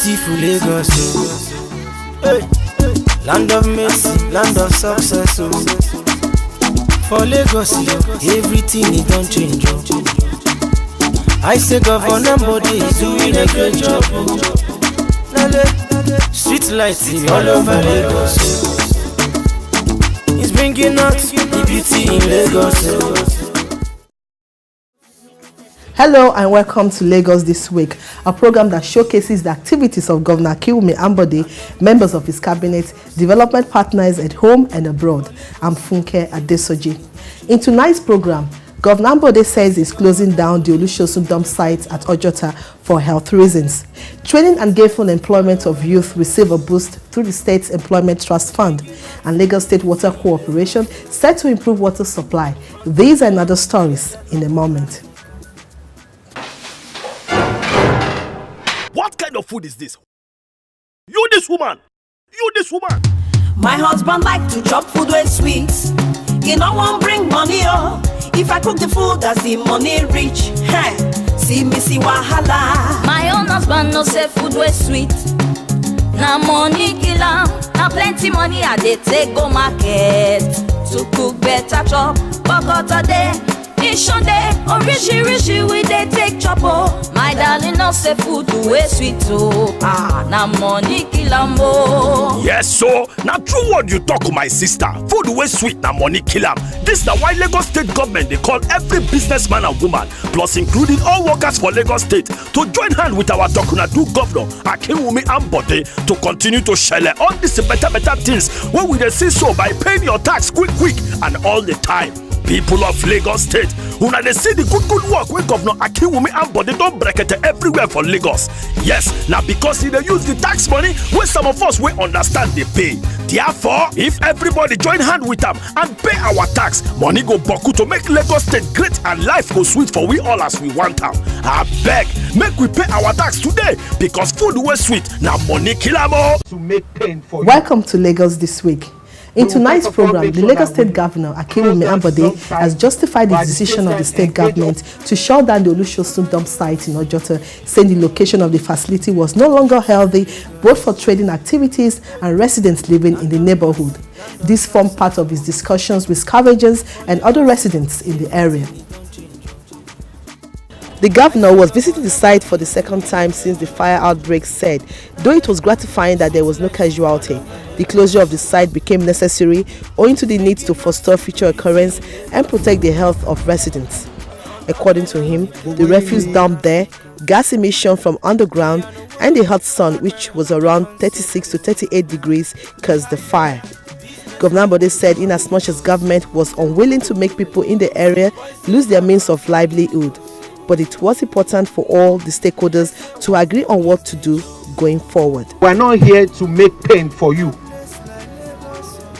Beautiful Lagos, oh. Hey. Land of mercy, land of success, oh. For Lagos, everything is done change, oh. I say Governor Body is doing a great job, oh. Street lights all over Lagos, oh. It's bringing out the beauty in Lagos, oh. Hello and welcome to Lagos This Week, a program that showcases the activities of Governor Akinwumi Ambode, members of his cabinet, development partners at home and abroad. I'm Funke Adesoji. In tonight's program, Governor Ambode says he's closing down the Olusosun dump site at Ojota for health reasons. Training and gainful employment of youth receive a boost through the State's Employment Trust Fund, and Lagos State Water Corporation set to improve water supply. These and other stories in a moment. What kind of food is this? You this woman! My husband like to chop food with sweets. He no one bring money, oh. If I cook the food, does the money reach? Hey, see me see wahala. My own husband no say food with sweet. Na money kill am. Na plenty money I dey take go market to cook better chop. But today, Ishonde, orishi we dey take chop, oh. My darling no say food wey sweet, oh. Na money kill am, oh. Yes, so now true what you talk, my sister. Food wey sweet na money kill am. This na why Lagos State government they call every businessman and woman, plus including all workers for Lagos State, to join hand with our Tokunadu governor Akinwumi Ambode to continue to share all these better things when we dey see so by paying your tax quick and all the time. People of Lagos State, una dey see the good work wey Governor Akinwumi Ambode don brekete everywhere for Lagos. Yes, now because he dey use the tax money wey some of us wey understand dey pay. Therefore, if everybody join hand with am and pay our tax, money go boku to make Lagos State great and life go sweet for we all as we want am. Abeg, make we pay our tax today because food wey sweet na money kill am o. To make pain for you. Welcome to Lagos This Week. In tonight's program, the Lagos State Governor Akinwumi Ambode has justified the decision of the state government to shut down the Olusosun dump site in Ojota, saying the location of the facility was no longer healthy both for trading activities and residents living in the neighborhood. This formed part of his discussions with scavengers and other residents in the area. The governor was visiting the site for the second time since the fire outbreak, said, though it was gratifying that there was no casualty, the closure of the site became necessary owing to the need to forestall future occurrence and protect the health of residents. According to him, the refuse dump there, gas emission from underground, and the hot sun, which was around 36 to 38 degrees, caused the fire. Governor Ambode said inasmuch as government was unwilling to make people in the area lose their means of livelihood, but it was important for all the stakeholders to agree on what to do going forward. We are not here to make pain for you.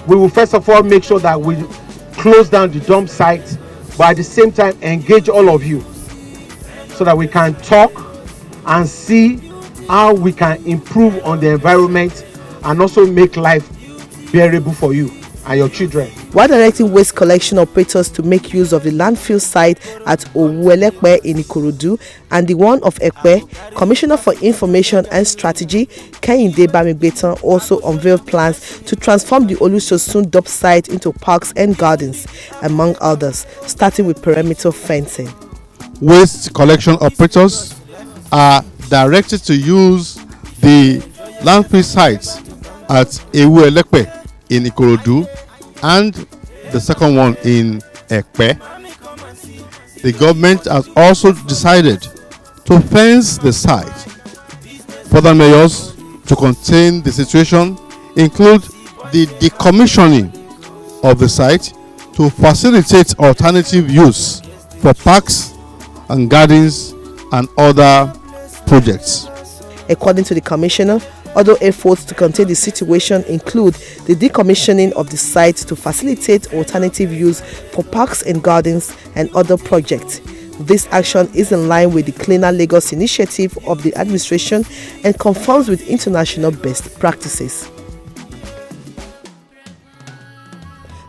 We will first of all make sure that we close down the dump site, but at the same time engage all of you so that we can talk and see how we can improve on the environment and also make life bearable for you and your children. While directing waste collection operators to make use of the landfill site at Owuelepe in Ikorodu and the one of Ekpe, Commissioner for Information and Strategy Kehinde Bamigbetan also unveiled plans to transform the Olusosun dump site into parks and gardens, among others, starting with perimeter fencing. Waste collection operators are directed to use the landfill sites at Owuelepe in Ikorodu and the second one in Ekpe. The government has also decided to fence the site. Further measures to contain the situation include the decommissioning of the site to facilitate alternative use for parks and gardens and other projects. According to the commissioner, other efforts to contain the situation include the decommissioning of the site to facilitate alternative use for parks and gardens and other projects. This action is in line with the Cleaner Lagos initiative of the administration and conforms with international best practices.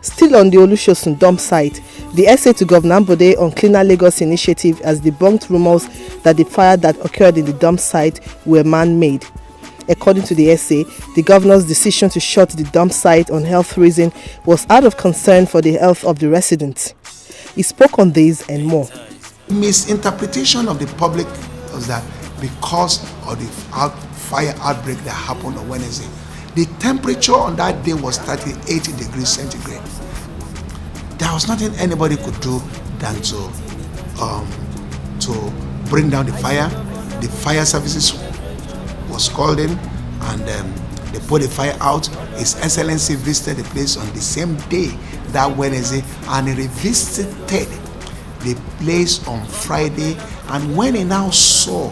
Still on the Olusosun dump site, the essay to Governor Ambode on Cleaner Lagos initiative has debunked rumors that the fire that occurred in the dump site were man-made. According to the essay, the governor's decision to shut the dump site on health reasons was out of concern for the health of the residents. He spoke on this and more. Misinterpretation of the public was that because of the fire outbreak that happened on Wednesday, the temperature on that day was 38 degrees centigrade. There was nothing anybody could do than to bring down the fire. The fire services was called in and they put the fire out. His Excellency visited the place on the same day, that Wednesday, and he revisited the place on Friday. And when he now saw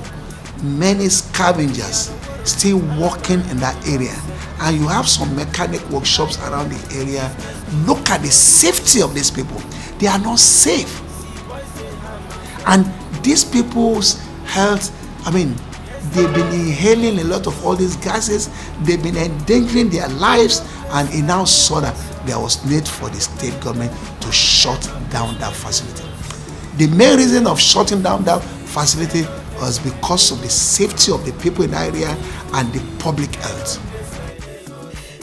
many scavengers still working in that area, and you have some mechanic workshops around the area, look at the safety of these people. They are not safe. And these people's health, they've been inhaling a lot of all these gases, they've been endangering their lives, and he now saw that there was need for the state government to shut down that facility. The main reason of shutting down that facility was because of the safety of the people in the area and the public health.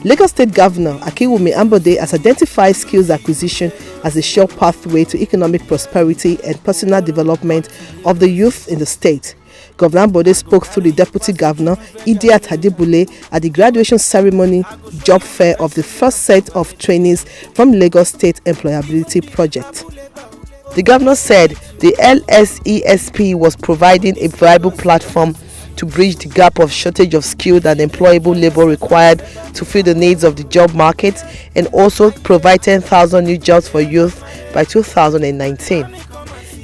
Lagos State Governor Akinwumi Ambode has identified skills acquisition as a sure pathway to economic prosperity and personal development of the youth in the state. Governor Ambode spoke through the Deputy Governor Idiat Adebule at the graduation ceremony job fair of the first set of trainees from Lagos State Employability Project. The governor said the LSESP was providing a viable platform to bridge the gap of shortage of skilled and employable labor required to fill the needs of the job market and also provide 10,000 new jobs for youth by 2019.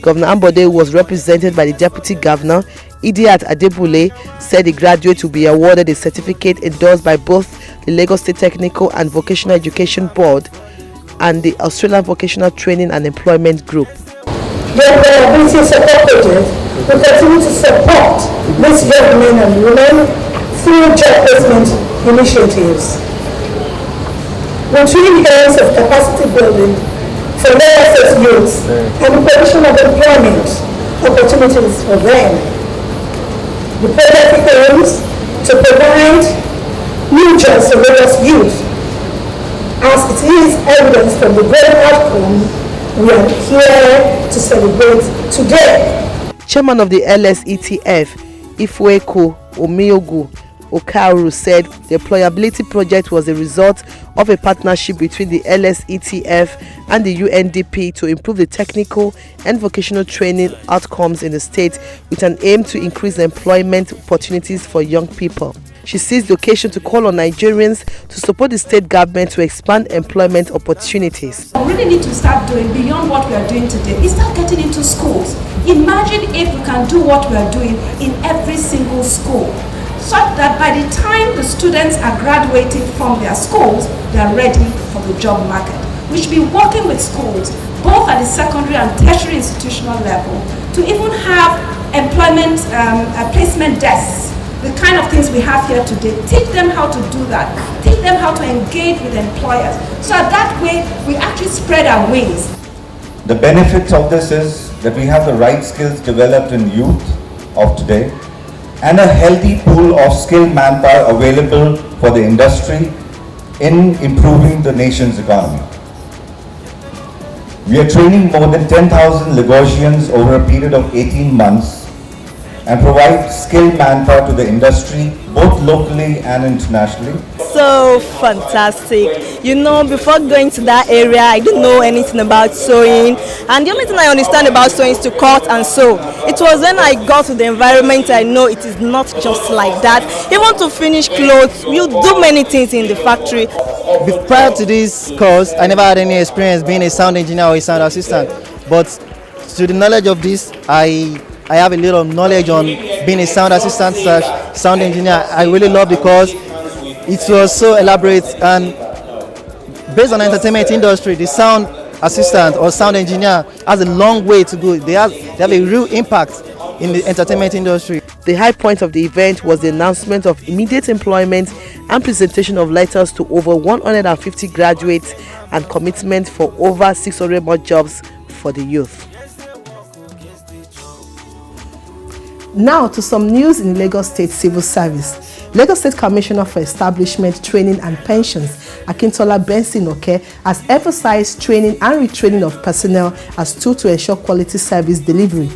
Governor Ambode was represented by the Deputy Governor Idiat Adebule, said the graduate will be awarded a certificate endorsed by both the Lagos State Technical and Vocational Education Board and the Australian Vocational Training and Employment Group. The Employability Support Project will continue to support these young men and women through job placement initiatives. With 3 years of capacity building for Lagos State youths and the provision of employment opportunities for them, the project aims to provide new jobs to Lagos youth, as it is evidence from the great outcome we are here to celebrate today. Chairman of the LSETF, Ifweko Omiogu Okauru, said the employability project was a result of a partnership between the LSETF and the UNDP to improve the technical and vocational training outcomes in the state with an aim to increase employment opportunities for young people. She seized the occasion to call on Nigerians to support the state government to expand employment opportunities. We really need to start doing beyond what we are doing today. Is start getting into schools. Imagine if we can do what we are doing in every single school, such that by the time the students are graduating from their schools, they are ready for the job market. We should be working with schools, both at the secondary and tertiary institutional level, to even have employment placement desks. The kind of things we have here today, teach them how to do that, teach them how to engage with employers, so that way we actually spread our wings. The benefits of this is that we have the right skills developed in youth of today and a healthy pool of skilled manpower available for the industry in improving the nation's economy. We are training more than 10,000 Lagosians over a period of 18 months and provide skilled manpower to the industry both locally and internationally. So fantastic. You know, before going to that area, I didn't know anything about sewing, and the only thing I understand about sewing is to cut and sew. It was when I got to the environment I know it is not just like that. Even to finish clothes, you do many things in the factory. Prior to this course, I never had any experience being a sound engineer or a sound assistant, but to the knowledge of this, I have a little knowledge on being a sound assistant / sound engineer. I really love because it was so elaborate, and based on the entertainment industry, the sound assistant or sound engineer has a long way to go. They have a real impact in the entertainment industry. The high point of the event was the announcement of immediate employment and presentation of letters to over 150 graduates and commitment for over 600 more jobs for the youth. Now to some news in Lagos State Civil Service. Lagos State Commissioner for Establishment, Training and Pensions, Akintola Benson Oke, has emphasized training and retraining of personnel as tool to ensure quality service delivery.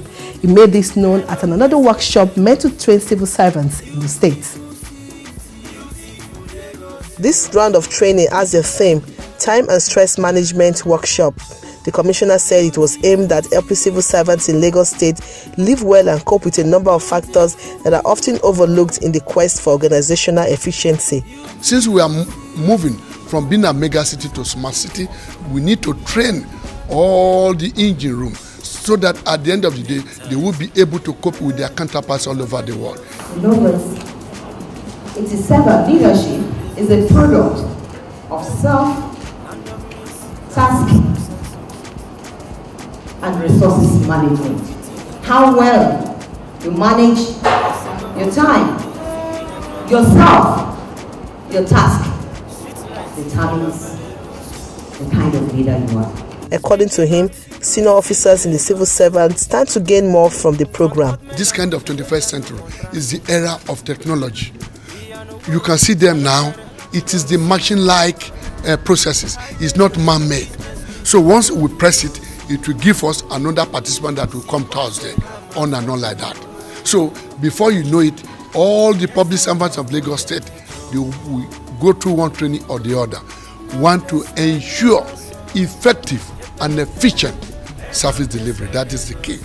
He made this known at another workshop meant to train civil servants in the state. This round of training has the theme Time and Stress Management Workshop. The commissioner said it was aimed at helping civil servants in Lagos State live well and cope with a number of factors that are often overlooked in the quest for organizational efficiency. Since we are moving from being a mega city to smart city, we need to train all the engine room so that at the end of the day, they will be able to cope with their counterparts all over the world. It is said that leadership is a product of self-tasking and resources management. How well you manage your time, yourself, your task determines the kind of leader you are. According to him, senior officers in the civil servants stand to gain more from the program. This kind of 21st century is the era of technology. You can see them now. It is the machine-like processes. It's not man-made. So once we press it, it will give us another participant that will come Thursday, on and on like that. So before you know it, all the public servants of Lagos State, they will go through one training or the other. Want to ensure effective and efficient service delivery. That is the key.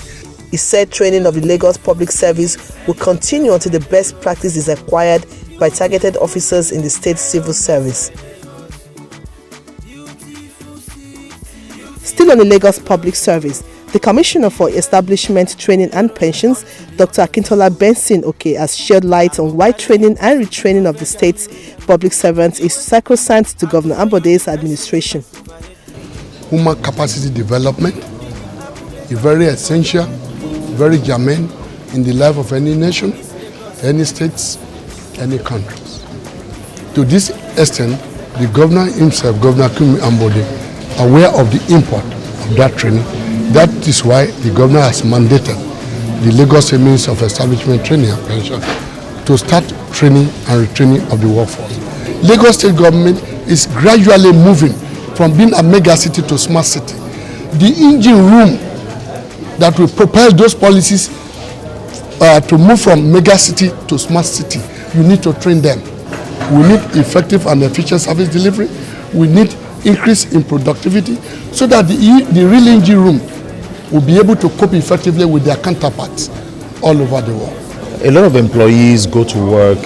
He said training of the Lagos Public Service will continue until the best practice is acquired by targeted officers in the state civil service. Still on the Lagos Public Service, the Commissioner for Establishment, Training and Pensions, Dr. Akintola Benson Oke, has shed light on why training and retraining of the state's public servants is sacrosanct to Governor Ambode's administration. Human capacity development is very essential, very germane in the life of any nation, any states, any countries. To this extent, the governor himself, Governor Kumi Ambode, aware of the import of that training. That is why the governor has mandated the Lagos State Ministry of Establishment, Training and Pension to start training and retraining of the workforce. Lagos State government is gradually moving from being a mega city to smart city. The engine room that will propel those policies to move from mega city to smart city, you need to train them. We need effective and efficient service delivery. We need increase in productivity so that the real engine room will be able to cope effectively with their counterparts all over the world. A lot of employees go to work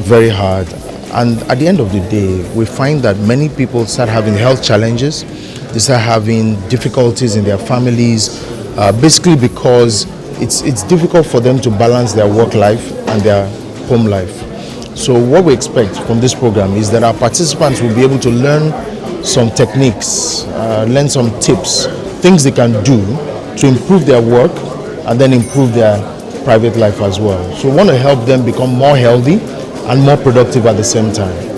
very hard, and at the end of the day, we find that many people start having health challenges, they start having difficulties in their families, basically because it's difficult for them to balance their work life and their home life. So what we expect from this program is that our participants will be able to learn some techniques, learn some tips, things they can do to improve their work and then improve their private life as well. So we want to help them become more healthy and more productive at the same time.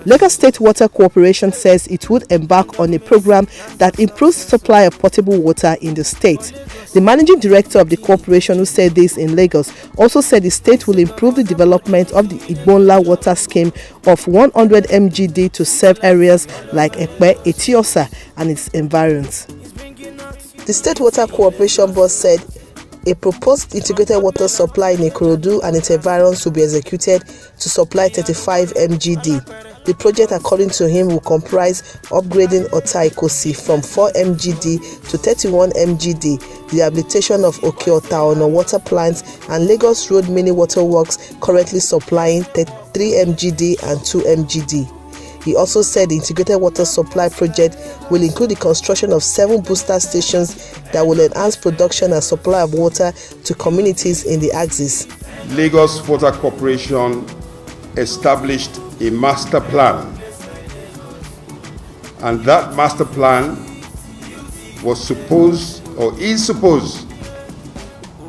Lagos State Water Corporation says it would embark on a program that improves supply of potable water in the state. The managing director of the corporation, who said this in Lagos, also said the state will improve the development of the Igbonla water scheme of 100 MGD to serve areas like Ekpe, Etiosa and its environs. The State Water Corporation boss said a proposed integrated water supply in Ikorodu and its environs will be executed to supply 35 MGD. The project, according to him, will comprise upgrading Ota Ikosi from 4 MGD to 31 MGD, the rehabilitation of Oke-Ota on a water plant, and Lagos Road Mini Water Works currently supplying 3 MGD and 2 MGD. He also said the integrated water supply project will include the construction of 7 booster stations that will enhance production and supply of water to communities in the axis. Lagos Water Corporation established a master plan, and that master plan was supposed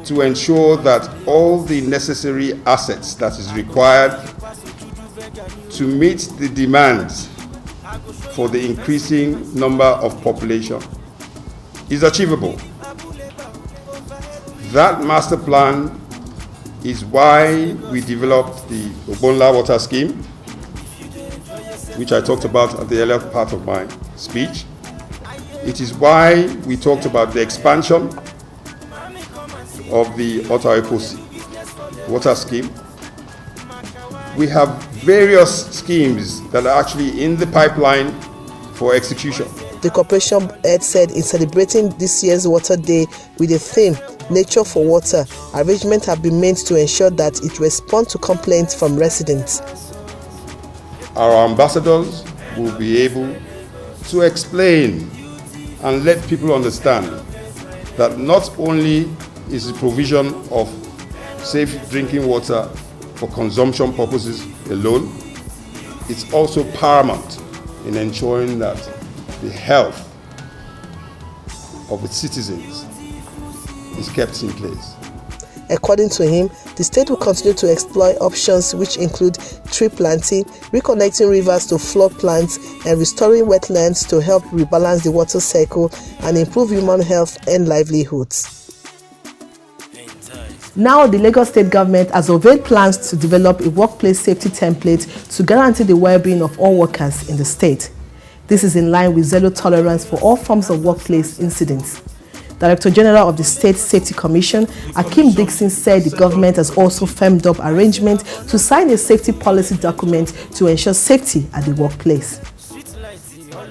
to ensure that all the necessary assets that is required to meet the demands for the increasing number of population is achievable. That master plan is why we developed the Ogbonla Water Scheme, which I talked about at the earlier part of my speech. It is why we talked about the expansion of the Otaoposi Water Scheme. We have various schemes that are actually in the pipeline for execution. The corporation head said in celebrating this year's Water Day with the theme Nature for Water, arrangements have been made to ensure that it responds to complaints from residents. Our ambassadors will be able to explain and let people understand that not only is the provision of safe drinking water for consumption purposes alone, it's also paramount in ensuring that the health of its citizens is kept in place. According to him, the state will continue to explore options which include tree planting, reconnecting rivers to floodplains, and restoring wetlands to help rebalance the water cycle and improve human health and livelihoods. Now, the Lagos State government has unveiled plans to develop a workplace safety template to guarantee the well-being of all workers in the state. This is in line with zero tolerance for all forms of workplace incidents. Director General of the State Safety Commission, Akeem Dixon, said the government has also firmed up arrangements to sign a safety policy document to ensure safety at the workplace.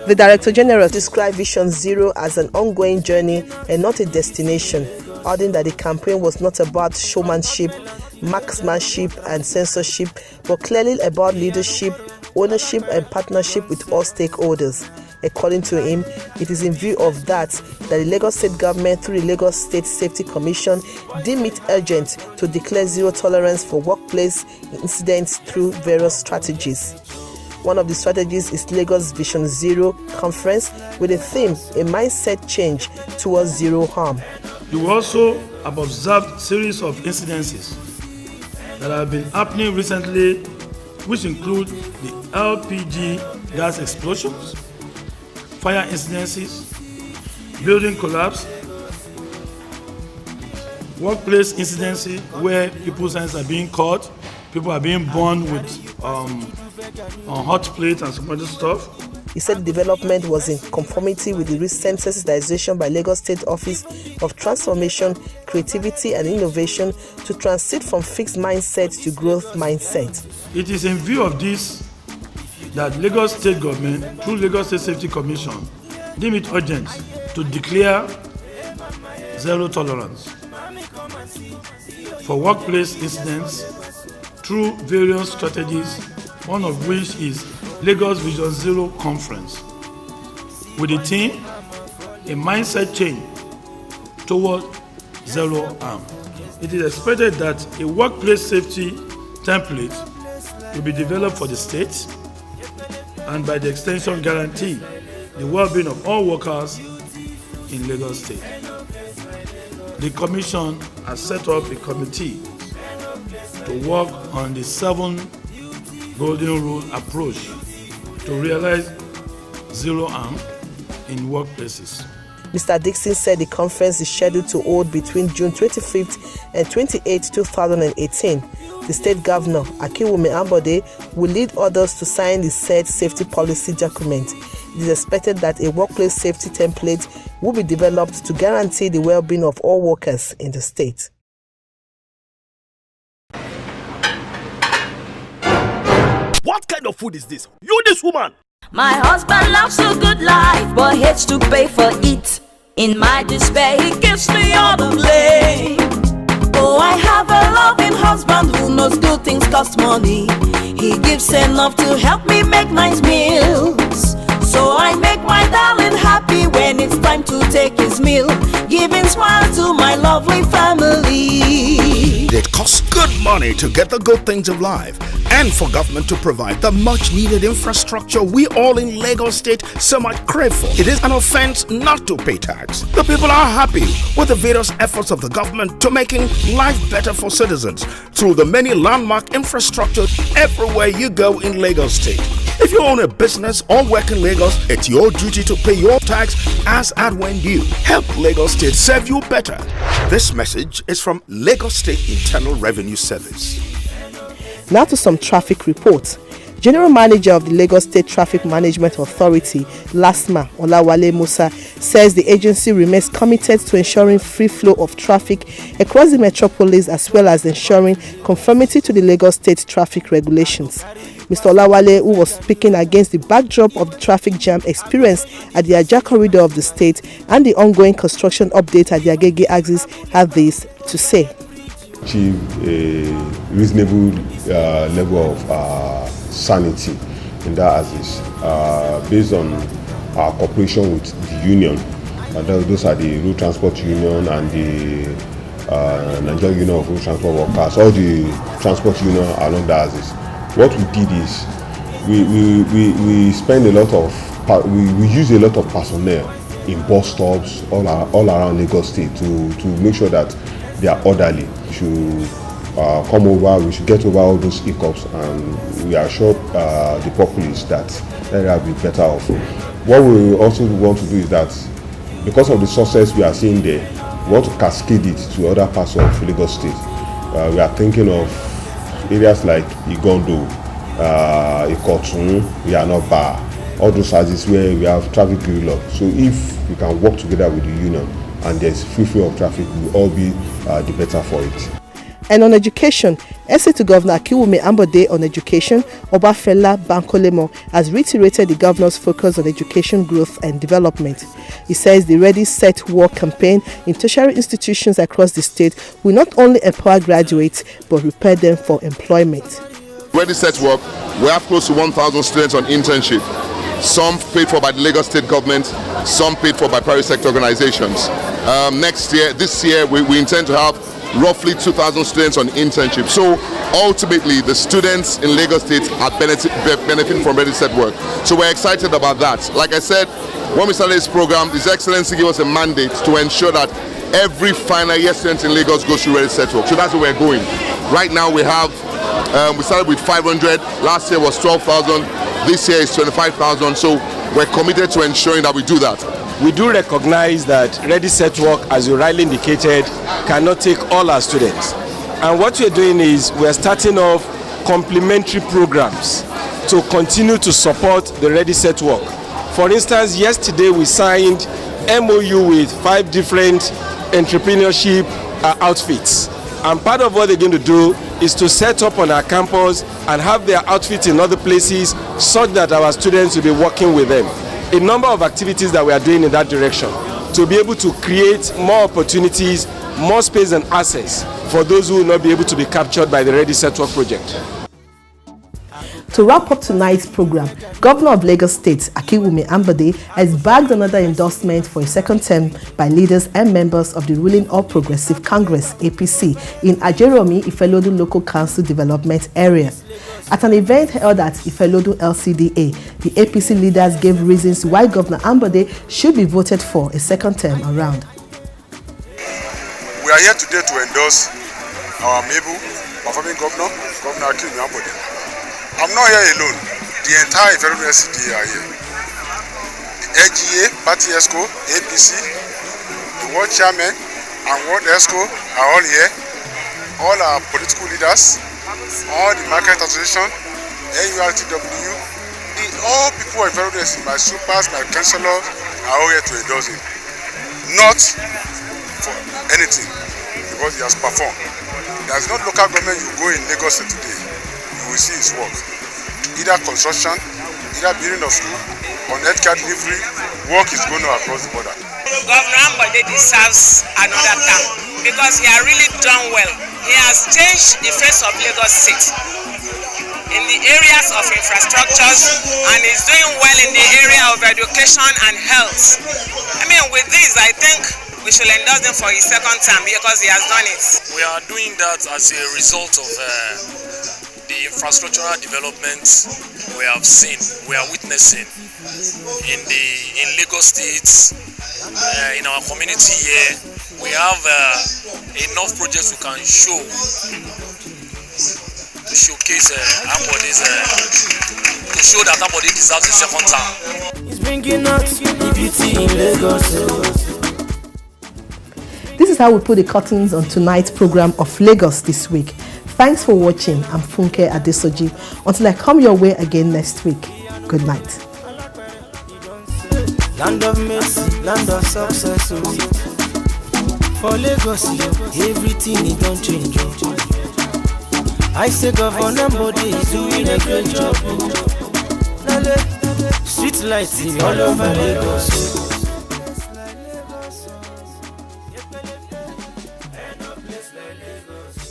The Director General described Vision Zero as an ongoing journey and not a destination, adding that the campaign was not about showmanship, marksmanship and censorship, but clearly about leadership, ownership and partnership with all stakeholders. According to him, it is in view of that the Lagos State government, through the Lagos State Safety Commission, deemed it urgent to declare zero tolerance for workplace incidents through various strategies. One of the strategies is Lagos Vision Zero Conference with a theme, a mindset change towards zero harm. You also have observed series of incidences that have been happening recently, which include the LPG gas explosions, fire incidences, building collapse, workplace incidences where people's hands are being cut, people are being burned with on hot plates and some other stuff. He said the development was in conformity with the recent sensitization by Lagos State Office of Transformation, Creativity and Innovation to transit from fixed mindset to growth mindset. It is in view of this that Lagos State government, through Lagos State Safety Commission, deemed it urgent to declare zero tolerance for workplace incidents through various strategies, one of which is Lagos Vision Zero Conference, with the theme, a mindset change toward zero harm. It is expected that a workplace safety template will be developed for the state and by the extension guarantee the well-being of all workers in Lagos State. The Commission has set up a committee to work on the 7 Golden Rule approach to realize zero harm in workplaces. Mr. Dixon said the conference is scheduled to hold between June 25th and 28th, 2018. The state governor, Akinwumi Ambode, will lead others to sign the said safety policy document. It is expected that a workplace safety template will be developed to guarantee the well-being of all workers in the state. What kind of food is this? You, this woman! My husband loves a good life, but hates to pay for it. In my despair, he gives me all the blame. Oh, I have a loving husband who knows good things cost money. He gives enough to help me make nice meals. So I make my darling happy when it's time to take his meal, giving smile to my lovely family. It costs good money to get the good things of life and for government to provide the much needed infrastructure we all in Lagos State so much crave for. It is an offense not to pay tax. The people are happy with the various efforts of the government to making life better for citizens through the many landmark infrastructure everywhere you go in Lagos State. If you own a business or work in Lagos, it's your duty to pay your tax as and when due. Help Lagos State serve you better. This message is from Lagos State Internal Revenue Service. Now to some traffic reports. General Manager of the Lagos State Traffic Management Authority, LASMA, Olawale Musa, says the agency remains committed to ensuring free flow of traffic across the metropolis as well as ensuring conformity to the Lagos State traffic regulations. Mr. Olawale, who was speaking against the backdrop of the traffic jam experienced at the Ajah corridor of the state and the ongoing construction update at the Agege axis, had this to say. Achieve a reasonable level of sanity in that axis based on our cooperation with the union. And those are the Road Transport Union and the Nigerian Union of Road Transport Workers, all the transport union along the axis. What we did is we spend a lot of we use a lot of personnel in bus stops all around Lagos State to make sure that they are orderly. We should come over, we should get over all those hiccups, and we assure the populace that they will be better off. What we also want to do is that because of the success we are seeing there, we want to cascade it to other parts of Lagos State. We are thinking of areas like Igondo, Ikotun, Yanoba, all those houses where we have traffic gridlock. So if we can work together with the union and there's free flow of traffic, we will all be the better for it. And on education, essay to Governor Akiwumi Ambode on education, Obafela Bankolemo has reiterated the governor's focus on education growth and development. He says the Ready Set Work campaign in tertiary institutions across the state will not only empower graduates but prepare them for employment. Ready Set Work, we have close to 1,000 students on internship. Some paid for by the Lagos State government, some paid for by private sector organizations. This year, we intend to have roughly 2,000 students on internship. So ultimately, the students in Lagos State are benefiting from Ready Set Work. So we're excited about that. Like I said, when we started this program, His Excellency gave us a mandate to ensure that every final year student in Lagos goes through Ready Set Work. So that's where we're going. Right now we have, we started with 500, last year was 12,000, this year is 25,000. So we're committed to ensuring that we do that. We do recognize that Ready Set Work, as you rightly indicated, cannot take all our students. And what we're doing is we're starting off complementary programs to continue to support the Ready Set Work. For instance, yesterday we signed MOU with 5 different entrepreneurship outfits. And part of what they're going to do is to set up on our campus and have their outfits in other places such that our students will be working with them. A number of activities that we are doing in that direction to be able to create more opportunities, more space and access for those who will not be able to be captured by the Ready Set Work project. To wrap up tonight's program, Governor of Lagos State, Akiwumi Ambode, has bagged another endorsement for a second term by leaders and members of the ruling All Progressive Congress, APC, in Ajeromi, Ifelodun Local Council Development Area. At an event held at Ifelodun LCDA, the APC leaders gave reasons why Governor Ambode should be voted for a second term around. We are here today to endorse our able performing governor, Governor Akiwumi Ambode. I'm not here alone. The entire Ifelodun LCDA are here. The LGA, Party ESCO, APC, the World Chairman and World ESCO are all here. All our political leaders, all the market association, NURTW, all people of Ifelodun LCDA, my supers, my councillors are all here to endorse him. Not for anything, because he has performed. There is no local government you go in Lagos today, you will see his work. Either construction, either building of school, on healthcare delivery, work is going on across the border. Governor Ambode deserves another term because he has really done well. He has changed the face of Lagos State in the areas of infrastructures and is doing well in the area of education and health. I mean, with this, I think we should endorse him for his second term because he has done it. We are doing that as a result of the infrastructural developments we have seen, we are witnessing in Lagos State, in our community here. We have enough projects we can show to showcase Ambode's to show that somebody deserves a second term. It's bringing out the beauty in Lagos. This is how we put the curtains on tonight's program of Lagos this week. Thanks for watching. I'm Funke Adesoji. Until I come your way again next week, good night. Land of mercy, land of success. For Lagos, everything is don't change. I say Governor Body is doing a great job. Street lights all over Lagos.